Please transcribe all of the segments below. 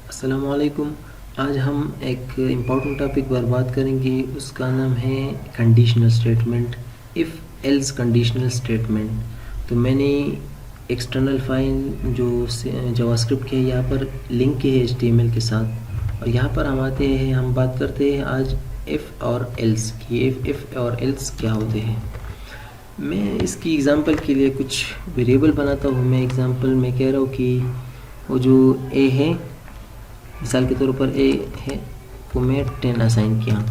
अस्सलामु अलैकुम। आज हम एक इम्पॉर्टेंट टॉपिक पर बात करेंगे, उसका नाम है conditional statement, if else conditional statement. तो मैंने एक्सटर्नल फाइल जो जावास्क्रिप्ट की है यहाँ पर लिंक की है HTML के साथ, और यहाँ पर हम आते हैं, हम बात करते हैं आज इफ़ और एल्स की। इफ़ और एल्स क्या होते हैं। मैं इसकी एग्ज़ाम्पल के लिए कुछ वेरिएबल बनाता हूँ। मैं एग्ज़ाम्पल में कह रहा हूँ कि वो जो ए है, मिसाल के तौर पर ए है, को मैं 10 असाइन किया।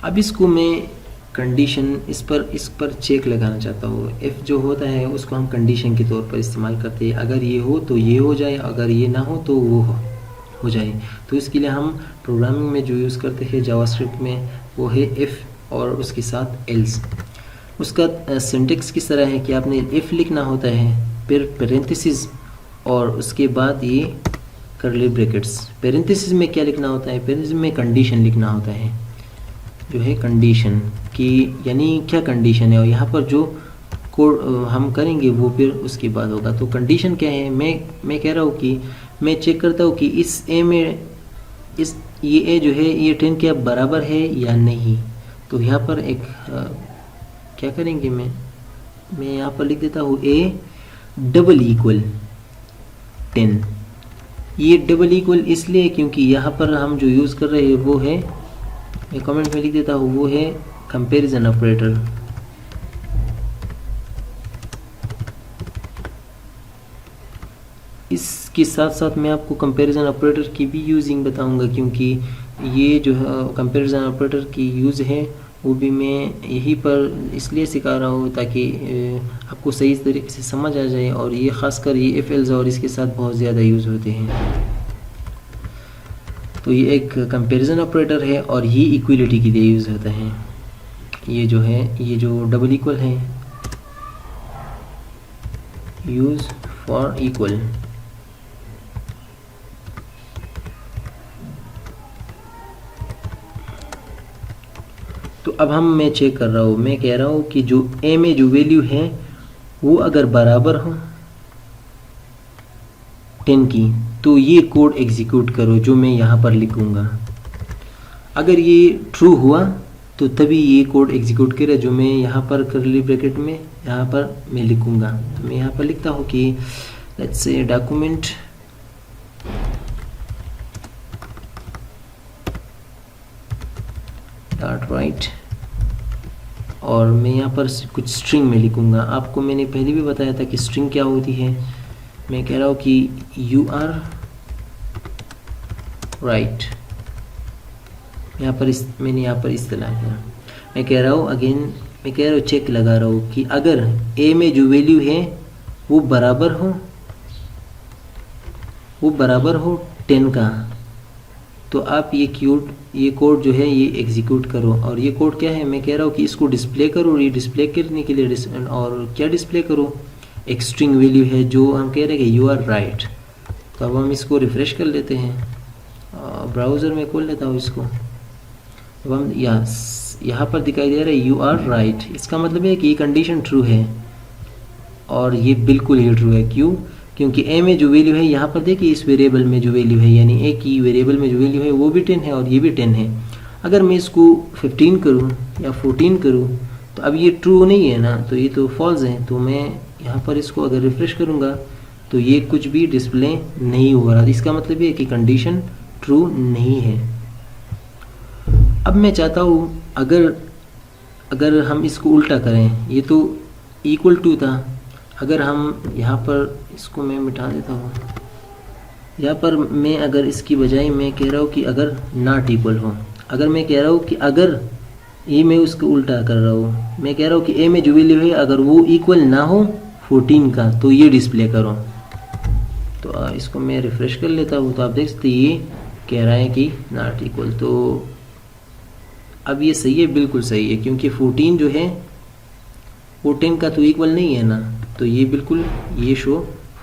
अब इसको मैं कंडीशन इस पर चेक लगाना चाहता हूँ। इफ़ जो होता है उसको हम कंडीशन के तौर पर इस्तेमाल करते हैं। अगर ये हो तो ये हो जाए, अगर ये ना हो तो वो हो जाए। तो इसके लिए हम प्रोग्रामिंग में जो यूज़ करते हैं जावास्क्रिप्ट में, वो है इफ़ और उसके साथ एल्स। उसका सिंटेक्स किस तरह है कि आपने इफ़ लिखना होता है, फिर पेरेंथेसिस और उसके बाद ये करली ब्रैकेट्स। पेरेंथेसिस में क्या लिखना होता है, पेरेंथेसिस में कंडीशन लिखना होता है, जो है कंडीशन की, यानी क्या कंडीशन है, और यहाँ पर जो कोड हम करेंगे वो फिर उसके बाद होगा। तो कंडीशन क्या है, मैं कह रहा हूँ कि मैं चेक करता हूँ कि इस ए में ये ए जो है ये 10 के बराबर है या नहीं। तो यहाँ पर एक क्या करेंगे, मैं यहाँ पर लिख देता हूँ ए डबल इक्वल 10। ये डबल इक्वल इसलिए क्योंकि यहाँ पर हम जो यूज़ कर रहे हैं वो है, मैं कमेंट में लिख देता हूँ, वो है कंपैरिजन ऑपरेटर। इसके साथ साथ मैं आपको कंपैरिजन ऑपरेटर की भी यूजिंग बताऊंगा, क्योंकि ये जो है कंपैरिजन ऑपरेटर की यूज़ है वो भी मैं यहीं पर इसलिए सिखा रहा हूँ ताकि आपको सही तरीके से समझ आ जाए। और ये ख़ासकर ये इफ़ एल्स और इसके साथ बहुत ज़्यादा यूज़ होते हैं। तो ये एक कंपैरिजन ऑपरेटर है और ये इक्वलिटी के लिए यूज़ होता है। ये जो है, ये जो डबल इक्वल है, यूज़ फॉर इक्वल। तो अब मैं चेक कर रहा हूँ, मैं कह रहा हूँ कि जो ए में जो वैल्यू है वो अगर बराबर हो 10 की, तो ये कोड एग्जीक्यूट करो जो मैं यहाँ पर लिखूँगा। अगर ये ट्रू हुआ तो तभी ये कोड एग्जीक्यूट करे जो मैं यहाँ पर करली ब्रैकेट में यहाँ पर मैं लिखूँगा। तो मैं यहाँ पर लिखता हूँ कि let's say document dot right, और मैं यहाँ पर कुछ स्ट्रिंग में लिखूँगा। आपको मैंने पहले भी बताया था कि स्ट्रिंग क्या होती है। मैं कह रहा हूँ कि यू आर राइट, यहाँ पर मैंने यहाँ पर इस्तेमाल किया। मैं कह रहा हूँ अगेन, मैं कह रहा हूँ चेक लगा रहा हूँ कि अगर ए में जो वैल्यू है वो बराबर हो 10 का, तो आप ये कोड जो है ये एग्जीक्यूट करो। और ये कोड क्या है, मैं कह रहा हूँ कि इसको डिस्प्ले करो। ये डिस्प्ले करने के लिए और क्या डिस्प्ले करो, एक स्ट्रिंग वैल्यू है जो हम कह रहे हैं कि यू आर राइट। तो अब हम इसको रिफ़्रेश कर लेते हैं, ब्राउज़र में खोल लेता हूँ इसको। अब हम यहाँ पर दिखाई दे रहा है यू आर राइट। इसका मतलब है कि ये कंडीशन ट्रू है, और ये बिल्कुल ही ट्रू है। क्यों? क्योंकि ए में जो वैल्यू है, यहाँ पर देखिए इस वेरिएबल में जो वैल्यू है, यानी ए की वेरिएबल में जो वैल्यू है वो भी 10 है और ये भी 10 है। अगर मैं इसको 15 करूँ या 14 करूँ तो अब ये ट्रू नहीं है ना, तो ये तो फॉल्स है। तो मैं यहाँ पर इसको अगर रिफ़्रेश करूँगा तो ये कुछ भी डिस्प्ले नहीं हो रहा। इसका मतलब ये कि कंडीशन ट्रू नहीं है। अब मैं चाहता हूँ अगर हम इसको उल्टा करें, ये तो इक्वल टू था, अगर हम यहाँ पर इसको मैं मिटा देता हूँ, यहाँ पर मैं अगर इसकी बजाय मैं कह रहा हूँ कि अगर नॉट इक्वल हो, अगर मैं कह रहा हूँ कि अगर ये, मैं उसको उल्टा कर रहा हूँ, मैं कह रहा हूँ कि ए में जो वैल्यू है अगर वो इक्वल ना हो 14 का तो ये डिस्प्ले करो। तो इसको मैं रिफ़्रेश कर लेता हूँ, तो आप देख सकते ये कह रहा है कि नॉट इक्वल। तो अब ये सही है, बिल्कुल सही है, क्योंकि 14 जो है वो 10 का तो इक्वल नहीं है ना, तो ये बिल्कुल ये शो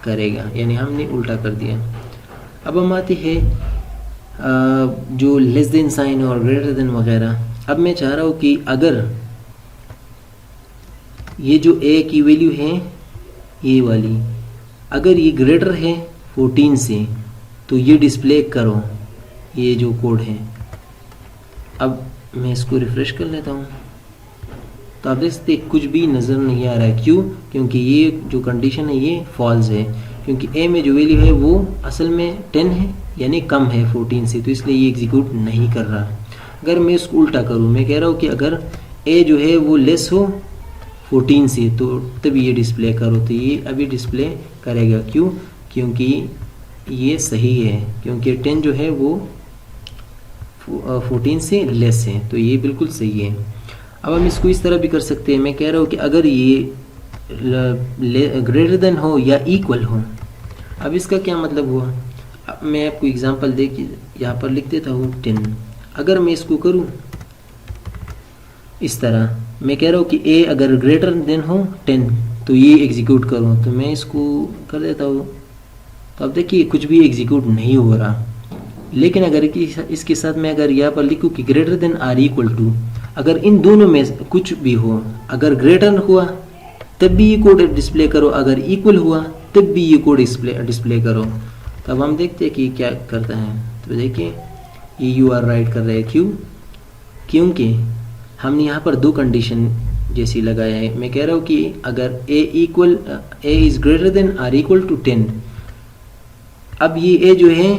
करेगा, यानी हमने उल्टा कर दिया। अब हम आते हैं जो लेस देन साइन और ग्रेटर देन वगैरह। अब मैं चाह रहा हूँ कि अगर ये जो ए की वैल्यू है ये वाली, अगर ये ग्रेटर है 14 से, तो ये डिस्प्ले करो, ये जो कोड है। अब मैं इसको रिफ़्रेश कर लेता हूँ, तो आप देख सकते कुछ भी नज़र नहीं आ रहा है। क्यों? क्योंकि ये जो कंडीशन है ये फॉल्स है, क्योंकि ए में जो वैल्यू है वो असल में 10 है, यानी कम है 14 से, तो इसलिए ये एग्जीक्यूट नहीं कर रहा। अगर मैं इसको उल्टा करूँ, मैं कह रहा हूँ कि अगर ए जो है वो लेस हो 14 से, तो तभी ये डिस्प्ले करो, तो ये अभी डिस्प्ले करेगा। क्यों? क्योंकि ये सही है, क्योंकि 10 जो है वो 14 से लेस है, तो ये बिल्कुल सही है। अब हम इसको इस तरह भी कर सकते हैं, मैं कह रहा हूँ कि अगर ये ग्रेटर देन हो या इक्वल हो। अब इसका क्या मतलब हुआ? अब मैं आपको एग्जांपल दे के यहाँ पर लिख देता हूँ 10। अगर मैं इसको करूँ इस तरह, मैं कह रहा हूँ कि ए अगर ग्रेटर देन हो 10 तो ये एग्जीक्यूट करो, तो मैं इसको कर देता हूँ। तो अब देखिए कुछ भी एग्जीक्यूट नहीं हो रहा। लेकिन अगर इसके साथ मैं अगर यहाँ पर लिखूँ कि greater than or equal to, अगर इन दोनों में कुछ भी हो, अगर ग्रेटर हुआ तब भी ये कोड डिस्प्ले करो, अगर इक्वल हुआ तब भी ये कोड डिस्प्ले करो। तो अब हम देखते हैं कि क्या करता है। तो देखिए ये यू आर राइट कर रहा है। क्यों? क्योंकि हमने यहाँ पर दो कंडीशन जैसी लगाया है। मैं कह रहा हूँ कि अगर A is greater than or equal to 10, अब ये ए जो है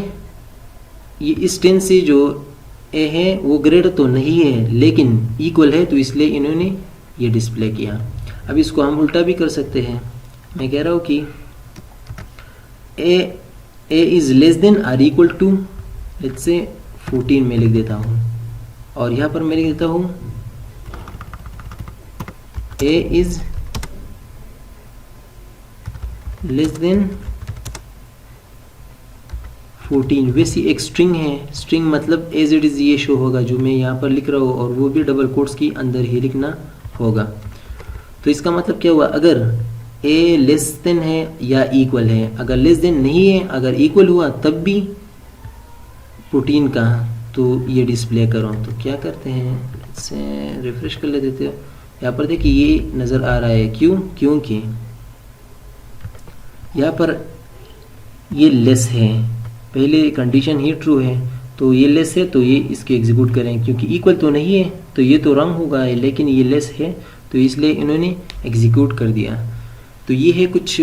ये इस 10 से जो ए है वो ग्रेटर तो नहीं है लेकिन इक्वल है, तो इसलिए इन्होंने ये डिस्प्ले किया। अब इसको हम उल्टा भी कर सकते हैं। मैं कह रहा हूँ कि A is less than or equal to, let's say 14 में लिख देता हूँ, और यहाँ पर मैं लिख देता हूँ ए इज लेस देन 14। वैसी एक स्ट्रिंग है, स्ट्रिंग मतलब एज इट इज़ ये शो होगा जो मैं यहाँ पर लिख रहा हूँ, और वो भी डबल कोट्स की अंदर ही लिखना होगा। तो इसका मतलब क्या हुआ? अगर ए लेस देन है या इक्वल है, अगर लेस देन नहीं है, अगर इक्वल हुआ तब भी 14 का, तो ये डिस्प्ले करो। तो क्या करते हैं, इससे रिफ्रेश कर ले देते हो। यहाँ पर देखिए ये नज़र आ रहा है। क्यों? क्योंकि यहाँ पर ये लेस है, पहले कंडीशन ही ट्रू है, तो ये लेस है तो ये इसके एग्जीक्यूट करें, क्योंकि इक्वल तो नहीं है तो ये तो रंग होगा, लेकिन ये लेस है तो इसलिए इन्होंने एग्जीक्यूट कर दिया। तो ये है कुछ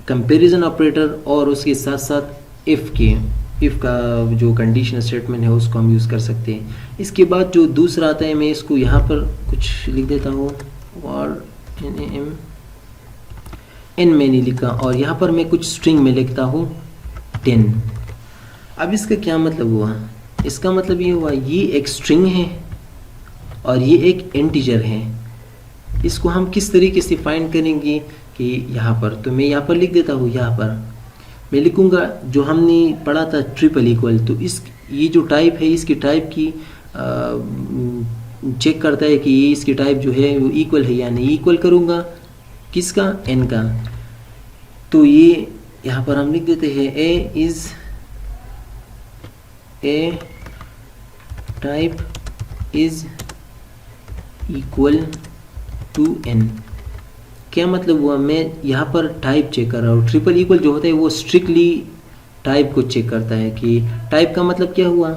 कंपैरिजन ऑपरेटर, और उसके साथ साथ इफ़ का जो कंडीशनल स्टेटमेंट है उसको हम यूज़ कर सकते हैं। इसके बाद जो दूसरा आता है, मैं इसको यहाँ पर कुछ लिख देता हूँ, और एन मैंने लिखा, और यहाँ पर मैं कुछ स्ट्रिंग में लिखता हूँ 10। अब इसका क्या मतलब हुआ? इसका मतलब ये हुआ ये एक स्ट्रिंग है और ये एक इंटीजर है। इसको हम किस तरीके से फाइंड करेंगे कि यहाँ पर, तो मैं यहाँ पर लिख देता हूँ, यहाँ पर मैं लिखूँगा जो हमने पढ़ा था ट्रिपल इक्वल। तो इस ये जो टाइप है इसकी टाइप की चेक करता है कि ये इसकी टाइप जो है वो इक्वल है या नहीं। इक्वल करूँगा किसका? एन का। तो ये यहाँ पर हम लिख देते हैं A type is equal to N. क्या मतलब हुआ? मैं यहाँ पर टाइप चेक कर रहा हूँ। ट्रिपल इक्वल जो होता है वो स्ट्रिक्टली टाइप को चेक करता है कि टाइप का मतलब क्या हुआ।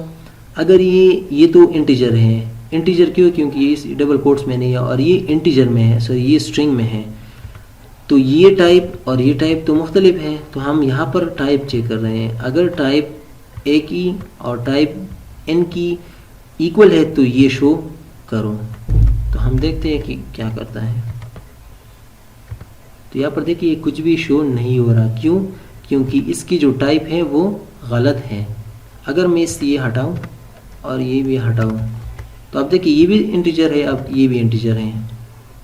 अगर ये तो इंटीजर है, इंटीजर क्यों? क्योंकि ये डबल कोट्स में नहीं है और ये इंटीजर में है, सॉरी ये स्ट्रिंग में है। तो ये टाइप और ये टाइप तो मुख्तलिफ है, तो हम यहाँ पर टाइप चेक कर रहे हैं। अगर टाइप ए की और टाइप एन की इक्वल है तो ये शो करो। तो हम देखते हैं कि क्या करता है। तो यहाँ पर देखिए कुछ भी शो नहीं हो रहा। क्यों? क्योंकि इसकी जो टाइप है वो गलत है। अगर मैं इससे ये हटाऊँ और ये भी हटाऊँ तो अब देखिए ये भी इंटीजर है, अब ये भी इंटीजर है।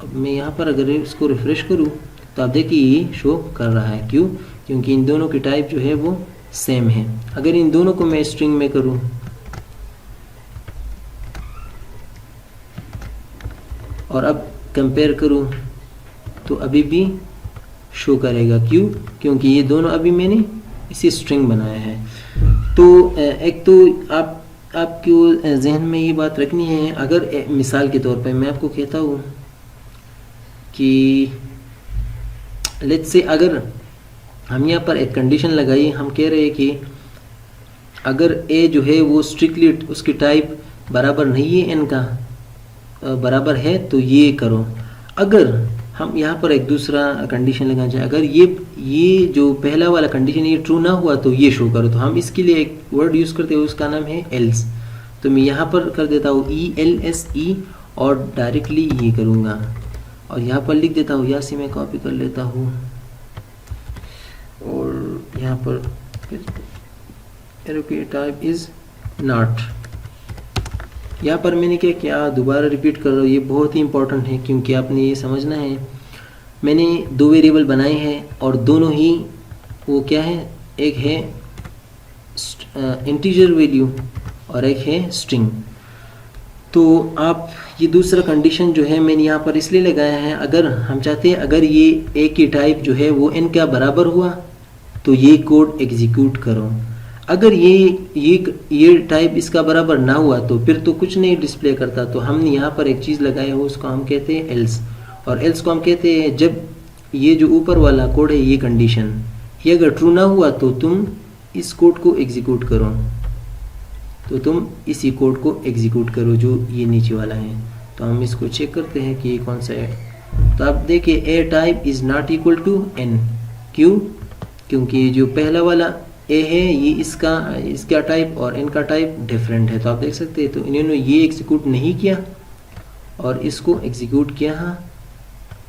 अब मैं यहाँ पर अगर इसको रिफ्रेश करूँ तो आप देखिए ये शो कर रहा है। क्यों? क्योंकि इन दोनों की टाइप जो है वो सेम है। अगर इन दोनों को मैं स्ट्रिंग में करूं और अब कंपेयर करूं तो अभी भी शो करेगा। क्यों? क्योंकि ये दोनों अभी मैंने इसे स्ट्रिंग बनाया है। तो एक तो आपको जहन में ये बात रखनी है। अगर मिसाल के तौर पे मैं आपको कहता हूँ कि लेट्स से अगर हम यहाँ पर एक कंडीशन लगाई, हम कह रहे हैं कि अगर ए जो है वो स्ट्रिक्टली उसकी टाइप बराबर नहीं है एन का, बराबर है, तो ये करो। अगर हम यहाँ पर एक दूसरा कंडीशन लगाना चाहें, अगर ये जो पहला वाला कंडीशन ये ट्रू ना हुआ तो ये शो करो। तो हम इसके लिए एक वर्ड यूज़ करते हैं, उसका नाम है एल्स। तो मैं यहाँ पर कर देता हूँ ELSE और डायरेक्टली ये करूँगा और यहाँ पर लिख देता हूँ, यहाँ से मैं कॉपी कर लेता हूँ और यहाँ पर टाइप इज़ नॉट। यहाँ पर मैंने क्या किया, दोबारा रिपीट कर रहा हूँ, ये बहुत ही इंपॉर्टेंट है क्योंकि आपने ये समझना है। मैंने दो वेरिएबल बनाए हैं और दोनों ही वो क्या है, एक है इंटीजर वैल्यू और एक है स्ट्रिंग। तो आप ये दूसरा कंडीशन जो है मैंने यहाँ पर इसलिए लगाया है, अगर हम चाहते हैं अगर ये ए की टाइप जो है वो एन का बराबर हुआ तो ये कोड एग्जीक्यूट करो। अगर ये टाइप इसका बराबर ना हुआ तो फिर तो कुछ नहीं डिस्प्ले करता। तो हमने यहाँ पर एक चीज़ लगाया हो, उसको हम कहते हैं एल्स। और एल्स को हम कहते हैं जब ये जो ऊपर वाला कोड है ये कंडीशन ये अगर ट्रू ना हुआ तो तुम इस कोड को एग्जीक्यूट करो, तो तुम इसी कोड को एग्जीक्यूट करो जो ये नीचे वाला है। तो हम इसको चेक करते हैं कि ये कौन सा है। तो आप देखिए A type is not equal to N. क्यों? क्योंकि जो पहला वाला ए है ये इसका टाइप और एन का टाइप डिफरेंट है। तो आप देख सकते हैं, तो इन्होंने ये एग्जीक्यूट नहीं किया और इसको एग्जीक्यूट किया हाँ,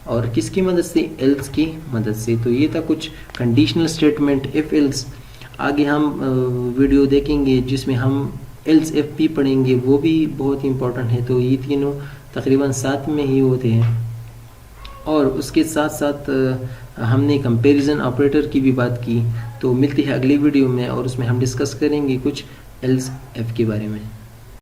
और किसकी मदद से, एल्स की मदद से। तो ये था कुछ कंडीशनल स्टेटमेंट इफ एल्स। आगे हम वीडियो देखेंगे जिसमें हम एल्स एफ पी पढ़ेंगे, वो भी बहुत ही इंपॉर्टेंट है। तो ये तीनों तकरीबन साथ में ही होते हैं। और उसके साथ साथ हमने कंपैरिजन ऑपरेटर की भी बात की। तो मिलती है अगली वीडियो में और उसमें हम डिस्कस करेंगे कुछ एल्स एफ के बारे में।